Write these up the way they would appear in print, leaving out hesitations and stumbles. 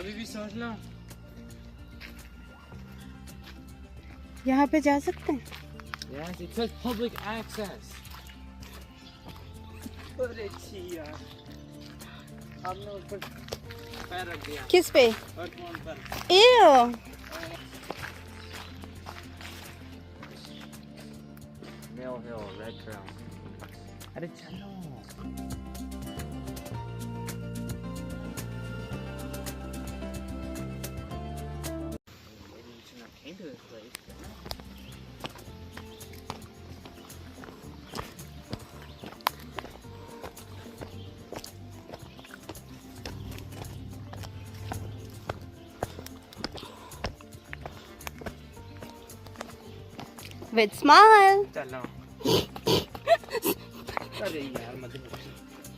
अभी भी सोच लो। यहाँ पे जा सकते हैं? Yes, it says public access. अरे छी यार, आपने उस पर पैर रख दिया। किस पे? प्लेटफॉर्म पर। Ew. Mill Hill, Red Trail. अरे चलो। Maybe we shouldn't have came to this place. With smile. चलो। अरे यार मत।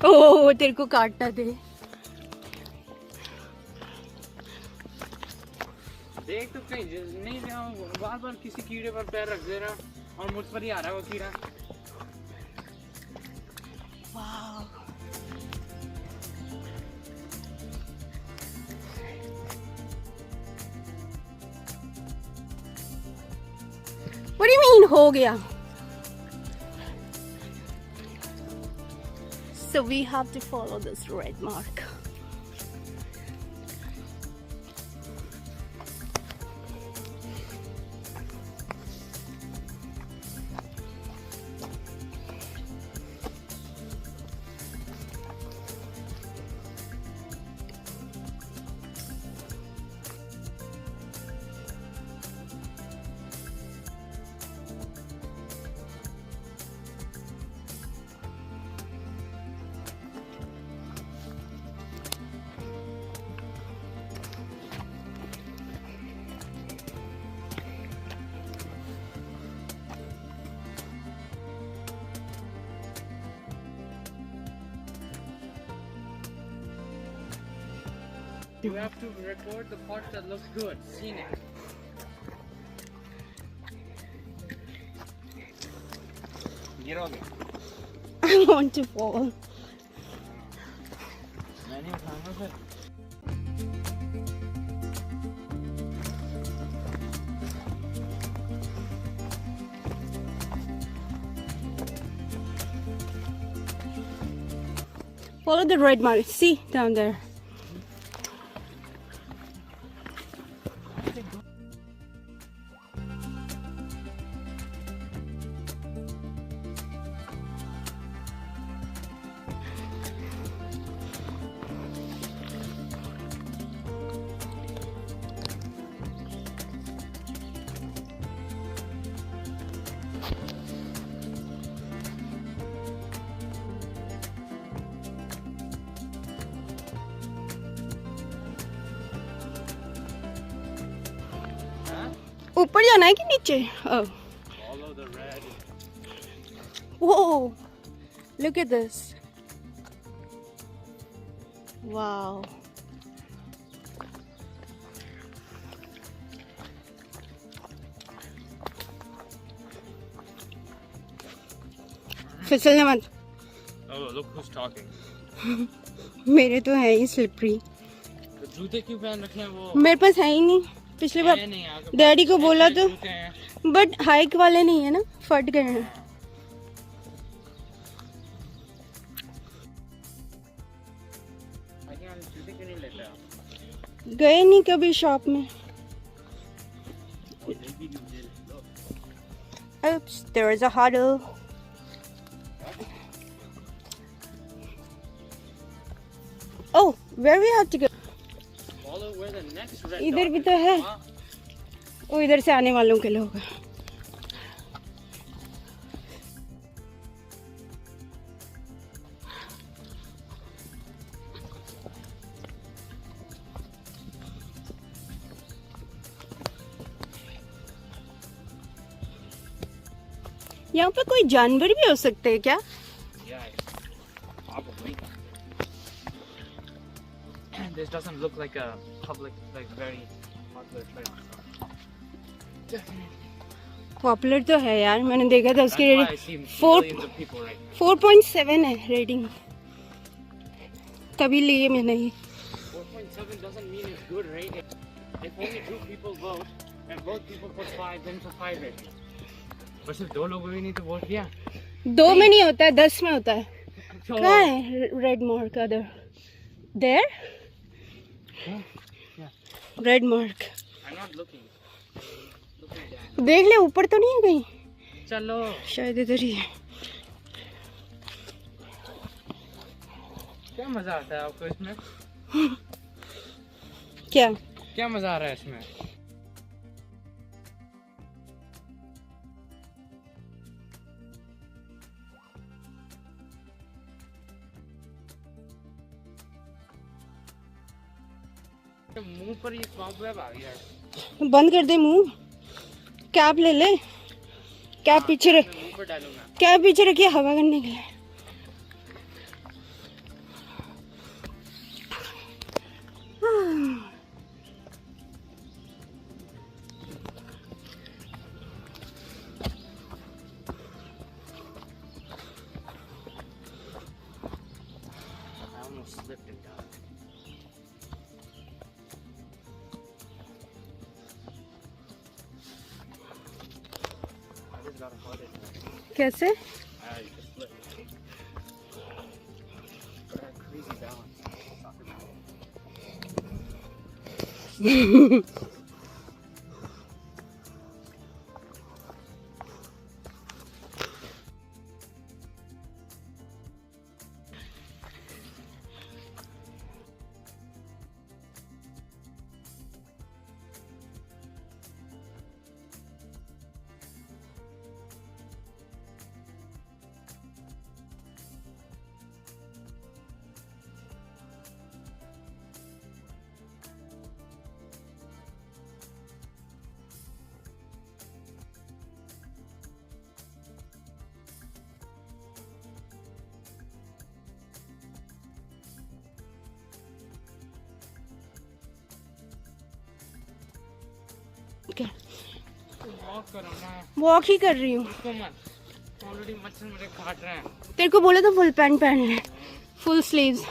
ओह तेरे को काटना दे। देख तो कहीं नहीं रहा, बार बार किसी कीड़े पर पैर रख दे रहा और मुझ पर ही आ रहा है वो कीड़ा। Wow. What do you mean हो गया? So we have to follow this red mark. You have to record the parts that look good, scenic. गिरोगे? I want to fall. मैं नहीं उठाऊंगा फिर। Follow the red mark. See down there. ऊपर जाना है कि नीचे? Oh. Follow the red. Whoa! Look at this. Wow. फिसलने मत। Oh, look who's talking. मेरे तो है ही स्लिपरी। तो जूते क्यों पहन रखे हैं वो? मेरे पास है ही नहीं। पिछले बार डैडी को बोला तो, बट हाइक वाले नहीं है ना, फट गए हैं। गए नहीं कभी शॉप में। Oops, there is a huddle. Oh, where we have to go? इधर भी तो है। वो इधर से आने वालों के लोग। यहाँ पे कोई जानवर भी हो सकते हैं क्या? This doesn't look like a public, like very popular trail. Popular तो है यार, मैंने देखा था उसकी रेटिंग 4.7 है रेटिंग, तभी लिए मैंने ये। 7 doesn't mean it's good rating. If only 2 people vote and both people put 5, then it's a 5 rating. But सिर्फ 2 लोगों ने नहीं तो वोट किया. 2 में नहीं होता है, 10 में होता है. So, कहाँ है red mark other? There? Yeah. Red mark. I'm not looking. Looking down. देख ले, ऊपर तो नहीं है कहीं? चलो. शायद इधर ही है. क्या मजा आता है आपको इसमें? क्या मजा आ रहा है इसमें? मुंह पर ये कॉबवेब आ गया है. बंद कर दे मुंह. कैप ले ले. कैप पीछे रख. मुंह पर डालूंगा. कैप पीछे रखिए हवा करने के लिए. I almost slipped and died. I just got a heart attack. कैसे? I just slipped. But I had crazy balance. Soccer ball. Walk करो ना. वॉक ही कर रही हूँ. उसको मत. ऑलरेडी मच्छर मुझे काट रहे हैं. तेरे को बोला तो फुल पैंट पहन ले. Full sleeves.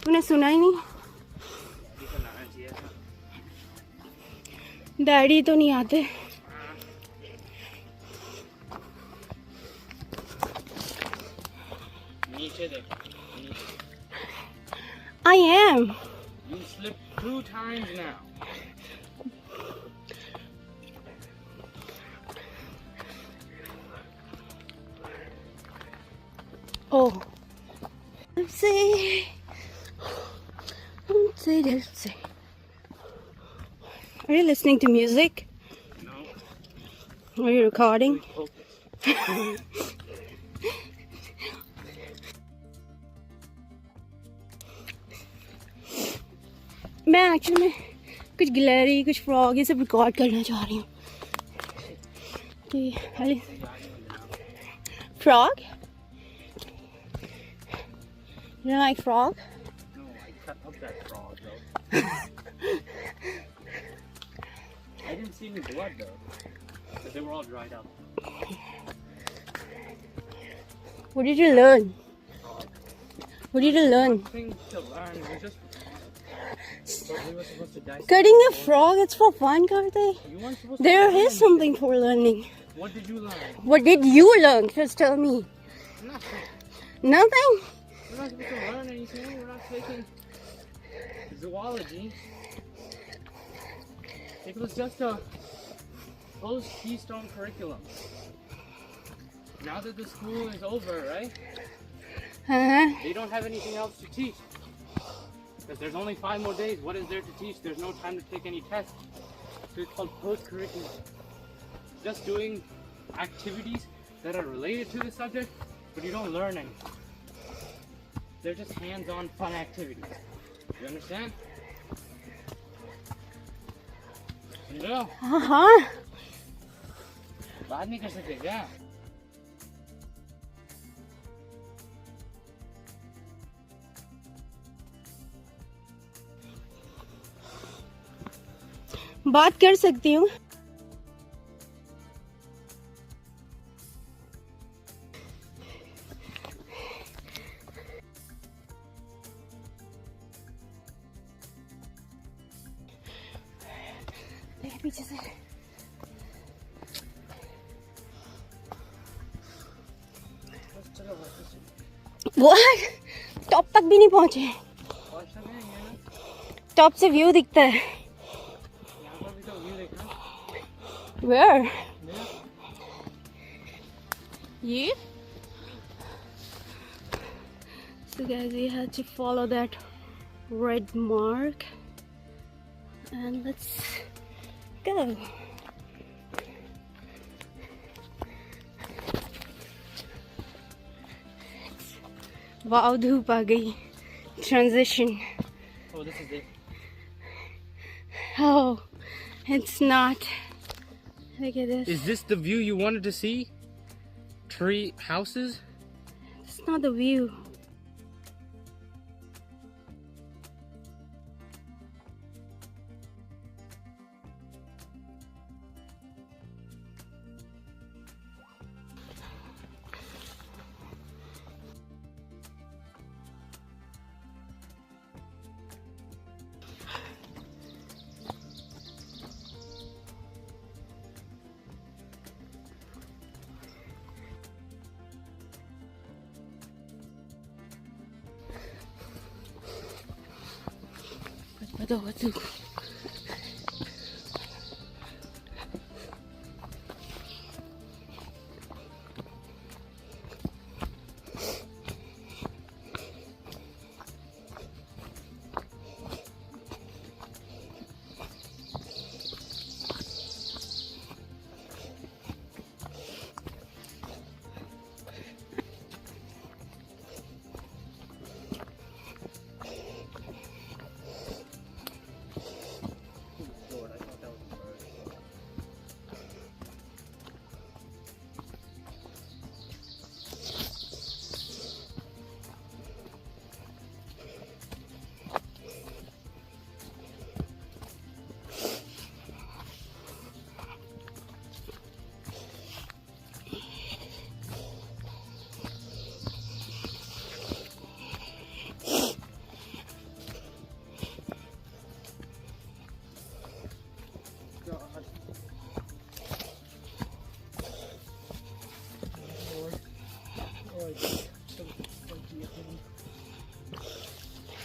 तूने सुना ही नहीं. डैडी को लाना चाहिए था. डैडी तो नहीं आते. नीचे देख. I am. You slipped 2 times now. Oh. Say. Are you listening to music? No. Are you recording? Focus. मैं एक्चुअली में कुछ गिलहरी, कुछ फ्रॉग ये सब रिकॉर्ड करना चाह रही हूँ. कि frog? You don't like frog? No, I cut up that frog though. I didn't see any blood though. But they were all dried up. What did you learn? What did you learn? Thing to learn. We just. But we were supposed to dissect. Cutting a frog, it's for fun, Kartik. You weren't supposed to. There learn is something for learning. What did you learn? What did you learn? Just tell me. Nothing. Nothing? We're not supposed to learn anything. We're not taking zoology. It was just a post-Keystone curriculum. Now that the school is over, right? They don't have anything else to teach. Because there's only 5 more days. What is there to teach? There's no time to take any tests. So it's called post-curriculum. Just doing activities that are related to the subject, but you don't learn anything. They're just hands-on fun activities. You understand? समझो? हाँ. बात नहीं कर सकते क्या? बात कर सकती हूँ. पीछे से वो टॉप तक भी नहीं पहुंचे. टॉप से व्यू दिखता है. Where? ये? So guys, we had to follow that red mark and let's go. Wow, धूप आ गई. Transition. Oh, this is it. Oh, it's not. Look at this. Is this the view you wanted to see? Tree houses? It's not the view. What do?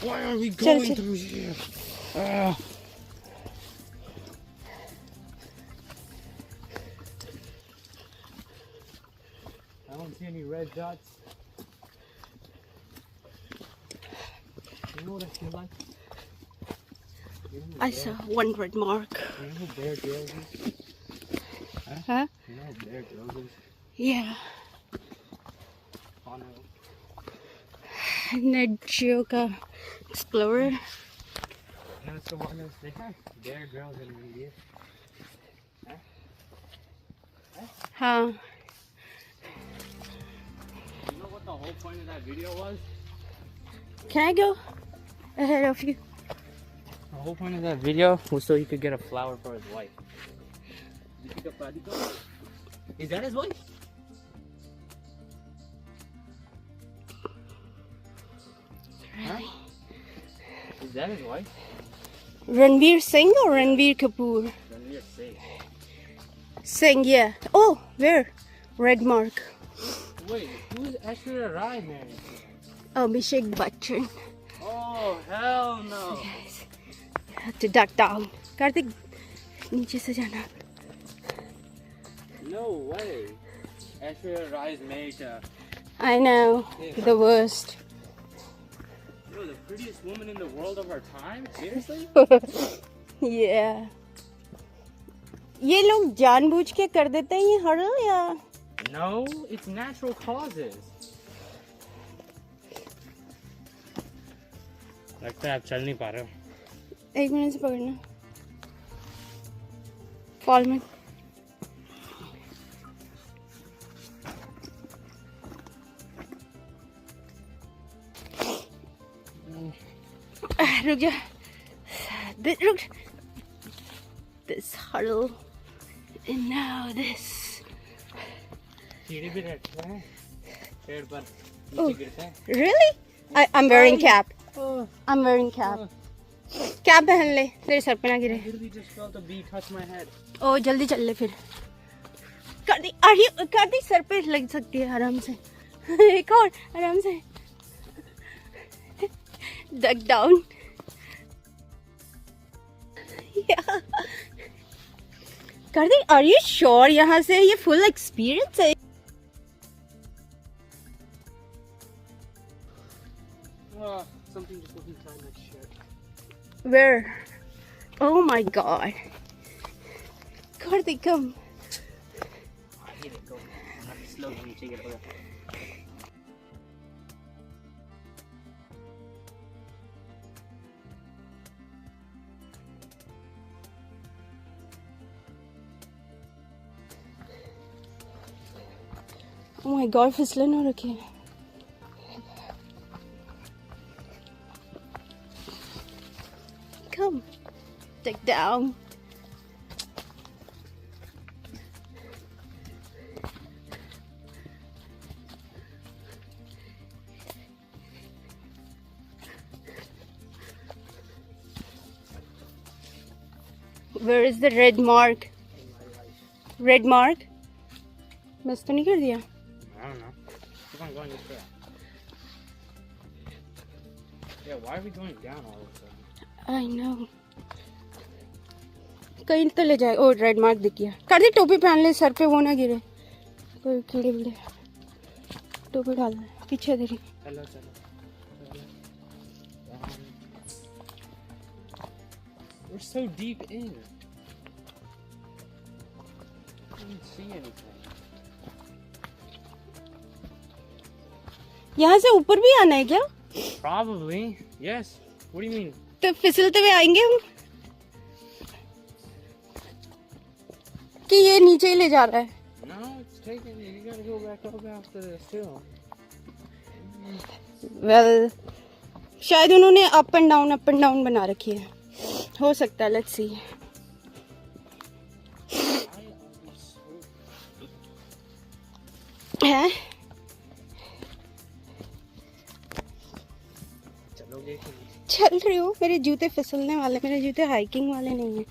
Why are we going through here? I don't see any red dots. You know what I feel like? I saw one red mark. You know who Bear Grylls is? Huh? You know who Bear Grylls is? Yeah. Oh no. Ned Geo का explorer. No, it's the one that's they have Bear Grylls in India. Huh? Huh? हाँ. You know what the whole point of that video was? Can I go ahead of you? The whole point of that video was so he could get a flower for his wife. Is that his wife? Really? Is that his wife? Ranveer Singh or Ranveer Kapoor? Ranveer Singh. Singh, yeah. Oh, where? Red mark. Wait, who's Aishwarya Rai married to? Abhishek Bachchan. Oh, hell no. Guys, you have to duck down. Kartik, नीचे से जाना. No way. Aishwarya Rai is married to... I know, the worst. Yo, the prettiest woman in the world of our time? Seriously? Yeah. ये लोग जानबूझ के कर देते हैं ये हर्डल या? No, it's natural causes. लगता है आप चल नहीं पा रहे हो. एक मिनट से पकड़ना. Fall में. रुक जा. रुक. This hurdle and now this. सीढ़ी भी रहता है. पेड़ पर Oh, नीचे गिरता है. really? I'm wearing cap. I'm wearing cap. क्या पहन ले तेरे सर पे ना गिरे। literally just felt a bee touch my head. ओ जल्दी चल ले फिर। कर दी सर पे लग सकती है आराम से। एक और आराम से। Duck down. कर दी, आर यू श्योर यहाँ से ये फुल एक्सपीरियंस है? Something just wasn't inside my shirt. Where? Oh my god. Kartik, come. I hit it, go. I have to slow down to get it over. Oh my god, फिसलन हो रखी है। Come, take down. Where is the red mark? Red mark? Miss तो नहीं कर दिया? I don't know. Keep on going this way. Yeah, why are we going down all of a sudden? I know. कहीं तो ले जाए। ओ red mark दिख गया। कर दी, टोपी पहन ले, सर पे वो ना गिरे कोई कीड़े वीड़े। टोपी डाल दे पीछे तेरी। चलो चलो We're so deep in. I didn't see anything. यहाँ से ऊपर भी आना है क्या? Probably. Yes. What do you mean? तो फिसलते हुए आएंगे हम कि ये नीचे ही ले जा रहा है? No, it's taking. You gotta go back up after this too. Well, शायद उन्होंने अप एंड डाउन बना रखी है, हो सकता है। Let's see. है चल रही हूँ। मेरे जूते फिसलने वाले, मेरे जूते हाइकिंग वाले नहीं है।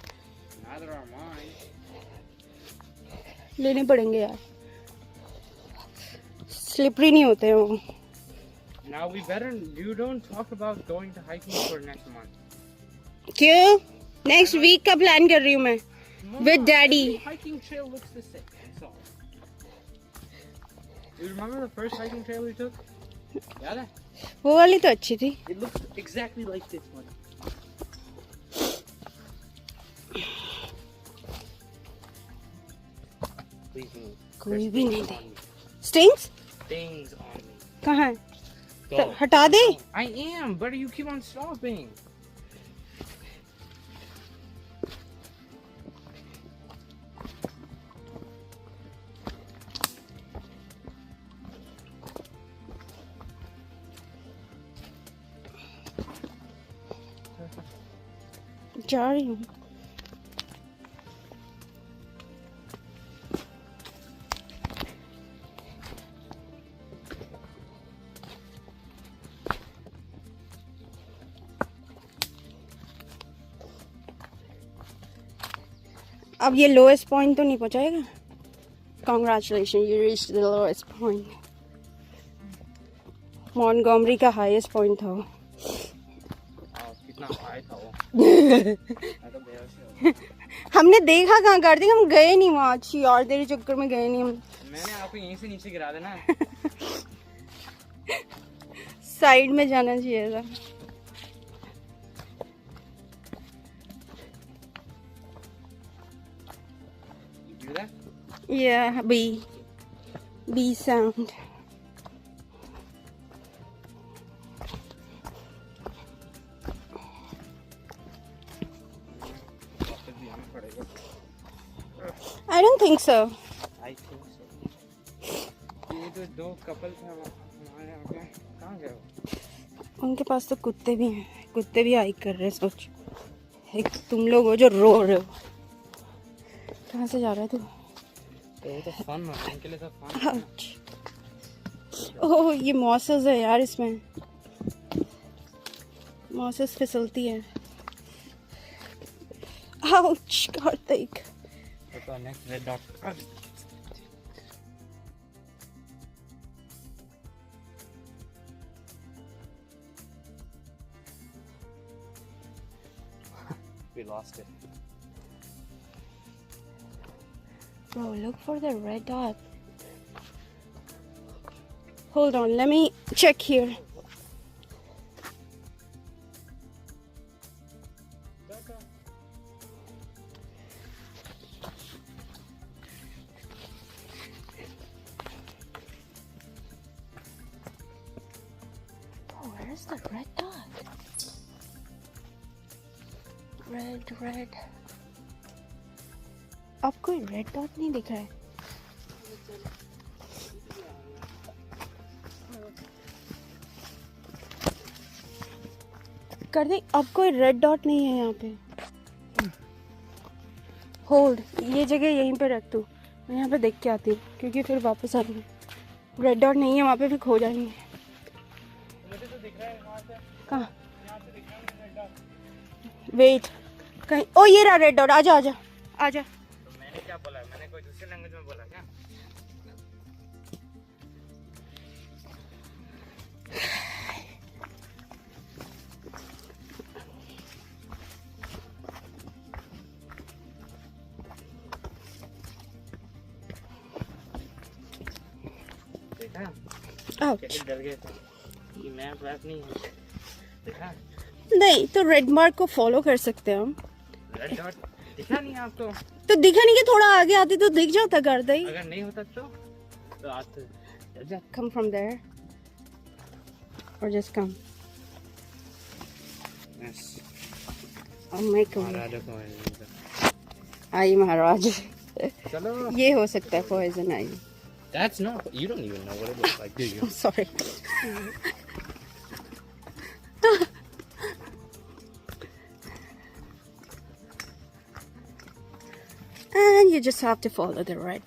लेने पड़ेंगे यार, स्लिपरी नहीं होते हैं वो। Now we better. You don't talk about going to hiking for next month. क्यों? नेक्स्ट वीक का प्लान कर रही हूँ मैं with daddy. Hiking trail looks the same. That's all. You remember the first hiking trail we took? Yeah. वो वाली तो अच्छी थी। It looks exactly like this one. Please move. कोई भी नहीं दे। Stings? Stings on me. कहाँ है? Go. हटा दे। I am, but you keep on stopping. जा रही हूँ। अब ये लोएस्ट पॉइंट तो नहीं पहुंचाएगा? Congratulation, you reached the lowest point. Montgomery का हाईएस्ट पॉइंट था वो। कितना हाई था वो। हमने देखा कहाँ करते, हम गए नहीं वहाँ। अच्छी और तेरे चक्कर में गए नहीं हम। मैंने आपको यहीं से नीचे गिरा देना। साइड में जाना चाहिए था। Yeah, bee sound. I don't think so. I think so. ये जो दो कपल थे हमारे आगे, कहाँ गए? उनके पास तो कुत्ते भी हैं। कुत्ते भी हाइक कर रहे हैं। सोच, एक तुम लोग हो जो रो रहे हो। कहाँ से जा रहा है तू? तो वो तो फन है, उनके लिए तो फन है। ओह, ये मॉसेस है यार, इसमें मॉसेस फिसलती है। Ouch, Kartik. What's our next red dot? We lost it. Bro, look for the red dot. Hold on, let me check here. Oh, where's the red dot? Red. अब कोई red dot नहीं दिख रहा है. कर दे. अब कोई रेड डॉट नहीं है यहाँ पे. होल्ड, ये जगह यहीं पे रख तू. मैं यहाँ पे देख के आती हूँ क्योंकि फिर वापस आऊंगी. रेड डॉट नहीं है वहाँ पे, फिर खो जाएंगे. मुझे तो दिख रहा है वहाँ से. कहाँ? यहाँ से दिख रहा है रेड डॉट. वेट, कहीं. ओ ये रहा रेड डॉट. आजा. तो मैंने क्या बोला? मैंने कोई दूसरी लैंग्वेज में बोला क्या? देखा? कैसे डर गए थे? ये मैप नहीं है. देखा? नहीं तो रेड मार्क को फॉलो कर सकते हैं हम. रेड डॉट दिखा नहीं आपको? तो दिखा नहीं कि थोड़ा आगे आती तो दिख जाता. कर दे. अगर नहीं होता तो आते. Come from there or just come. Yes. I'll make a way. महाराजा को है. आई महाराज. चलो. ये हो सकता है poison I. That's not. You don't even know what it looks like, do you? Sorry. And you just have to follow the red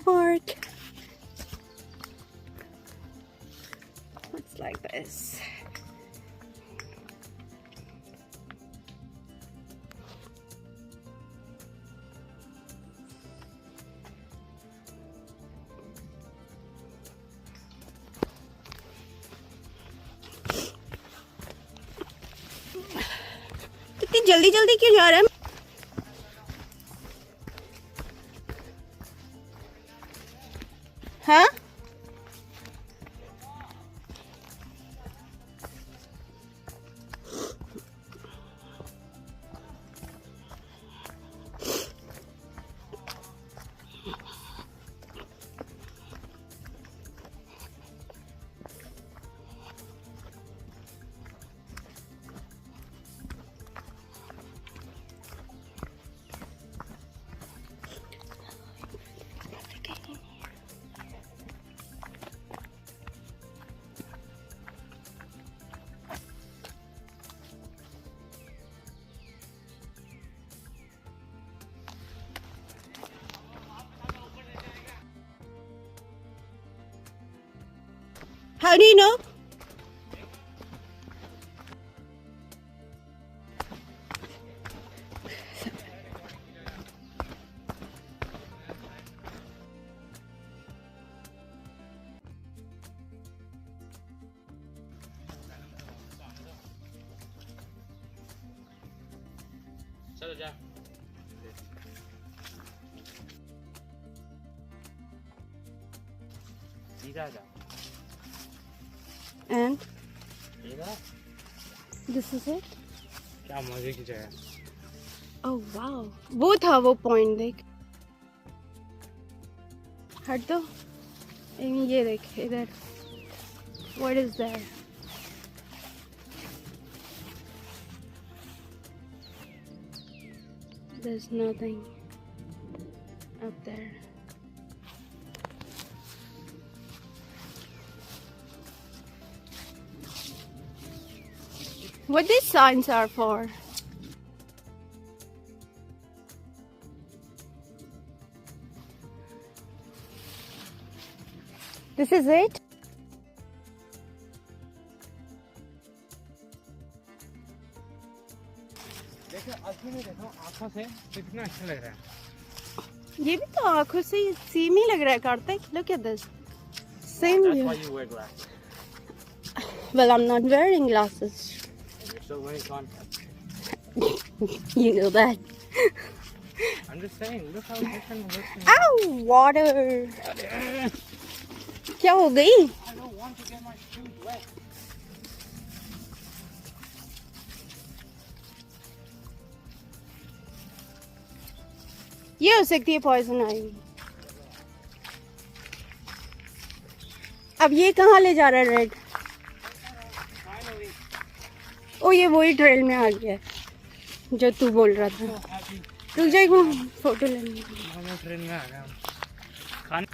mark. It's like this. इतनी जल्दी जल्दी क्यों जा रहे हैं? हाँ? How do you know? चलो जा. सीधा जा. And सीधा. this is it. क्या मजे की जगह. Oh wow. वो था वो पॉइंट देख. हट दो. ये देख इधर. What is there? There's nothing up there. What these signs are for? This is it? देखो असली में देखो आंखों से कितना अच्छा लग रहा है। ये भी तो आंखों से सेम ही लग रहा है Kartik. Look at this. Same That's here. why you wear glasses. Well, I'm not wearing glasses. You're still wearing contacts. You know that. I'm just saying, look how different it looks. Ow! Water. क्या हो गई? I don't want to get my shoes wet. ये हो सकती है poison ivy. अब ये कहाँ ले जा रहा है रेड? Finally, ओ ये वही ट्रेल में आ गया है जो तू बोल रहा था। so happy. रुक जाएगा फोटो लेने। मैं ट्रेन में आ गया। खाने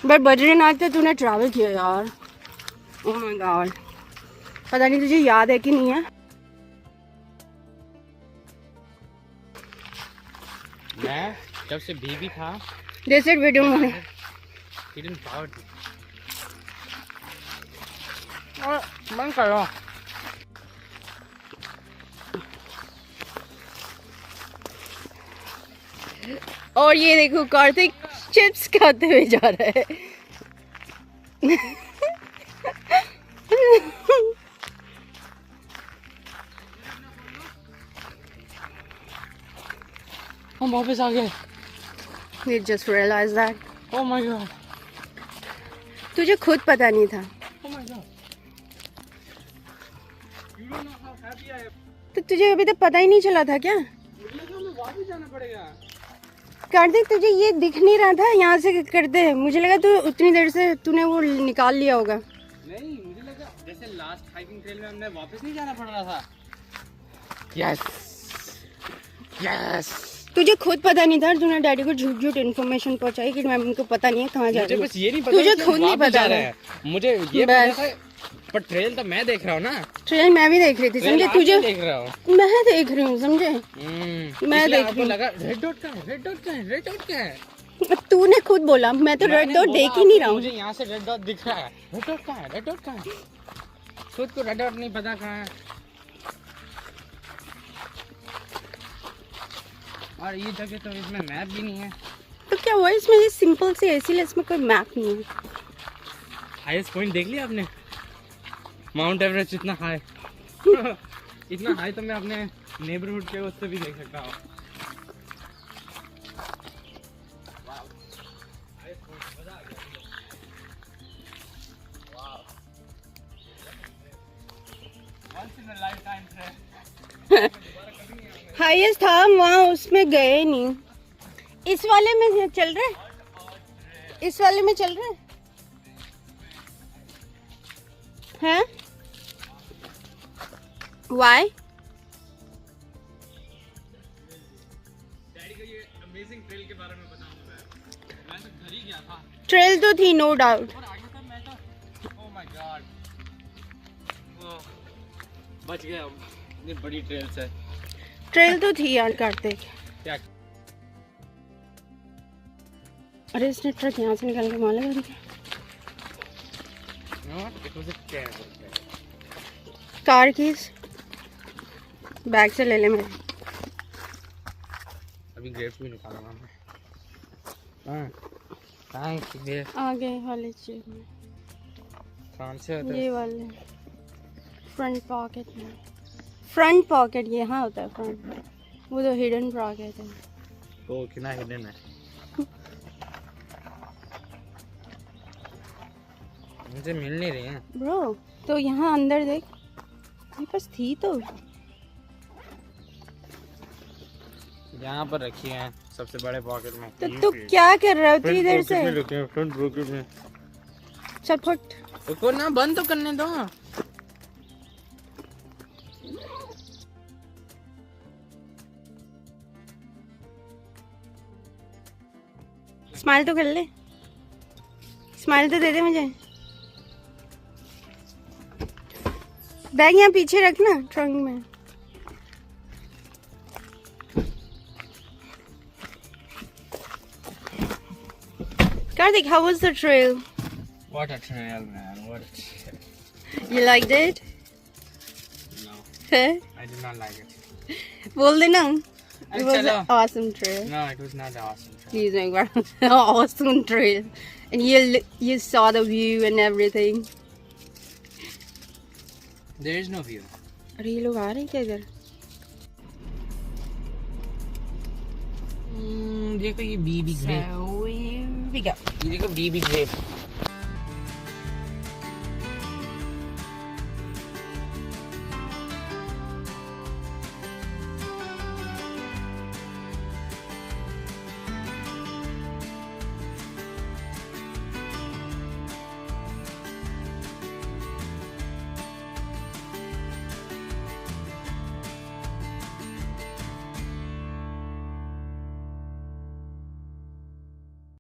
बट बद्रीनाथ तो तूने ट्रैवल किया यार। ओह माय गॉड, पता नहीं तुझे याद है कि नहीं है। मैं जब से बेबी था जैसे वीडियो में hidden power थी। और बंद करो। और ये देखो कार्तिक चिप्स खाते हुए जा रहा है। हम वापस आ गए। We just realized that. Oh my god. तुझे खुद पता नहीं था। Oh my god. You don't know how happy I am. तो तुझे अभी तक पता ही नहीं चला था क्या? मुझे लगा हमें वापस जाना पड़ेगा। कार्तिक तुझे ये दिख नहीं रहा था यहाँ से करते? मुझे लगा तू उतनी देर से तूने वो निकाल लिया होगा। नहीं, मुझे लगा जैसे लास्ट हाइकिंग ट्रेल में हमने वापस नहीं जाना पड़ रहा था। Yes yes. तुझे खुद पता नहीं था, तूने डैडी को झूठ झूठ इन्फॉर्मेशन पहुंचाई कि मैम को पता नहीं है कहाँ जा रही है। मुझे बस ये नहीं पता तुझे कि खुद नहीं वापस पता जा था। रहे हैं। मुझे ये पता था, पर ट्रेल तो मैं देख रहा हूँ ना। ट्रेन मैं भी देख रही थी, समझे? तुझे देख रहा हूँ। मैं देख रही हूँ, समझे? मैं देख रही हूँ। लगा रेड डॉट का है, रेड डॉट का है, रेड डॉट का है। अब तूने खुद बोला, मैं तो रेड डॉट देख ही नहीं रहा हूँ। मुझे यहाँ से रेड डॉट दिख रहा है। रेड डॉट का है, रेड डॉट का है। खुद को रेड डॉट नहीं पता कहाँ है। और ये जगह तो इसमें मैप भी नहीं है। तो क्या हुआ इसमें? ये सिंपल से है, इसीलिए इसमें कोई मैप नहीं है। हाईएस्ट पॉइंट देख लिया आपने? माउंट एवरेस्ट इतना हाई। इतना हाई तो मैं अपने नेबरहुड के उससे भी देख सकता हूँ। हाईएस्ट था वहाँ, उसमें गए नहीं। इस वाले में चल रहे, इस वाले में चल रहे हैं। Why? डैडी को ये अमेजिंग ट्रेल के बारे में बताऊंगा मैं तो घर ही गया था। ट्रेल तो थी, नो डाउट। और आगे तक मैं तो ओह माय गॉड, बच गए हम। इतनी बड़ी ट्रेल से। ट्रेल तो थी यार कार्तिक। क्या? अरे इसने ट्रक यहाँ से निकाल के मार लगा दिया। It was a cab. Car keys bag से ले ले मेरे। अभी ग्रेप्स भी निकाला मैंने। हां थैंक्स ग्रेप। आगे वाले चेयर में, कौन से होते ये वाले फ्रंट पॉकेट में। फ्रंट पॉकेट यहाँ होता है, फ्रंट। वो तो हिडन पॉकेट है। ओ कितना हिडन है। मुझे मिल नहीं रही है ब्रो। तो यहाँ अंदर देख, मेरे पास थी तो। यहाँ पर रखी है सबसे बड़े पॉकेट में। तो तू क्या कर रहा है उतनी देर से? फ्रंट पॉकेट में। चल फट। उसको ना बंद तो करने दो। स्माइल तो कर ले, स्माइल तो दे दे मुझे। बैग यहाँ पीछे रखना ट्रंक में। Kartik, how was the trail? What a trail, man. What a trail. You liked it? No, Huh? I did not like it. बोल देना। It was चलो। an awesome trail. No, it was not awesome. Trail. Please make one awesome trail, and you saw the view and everything. There is no view. अरे ये लोग आ रहे हैं क्या इधर? देखो ये BB grape. So here we go. ये देखो BB grape.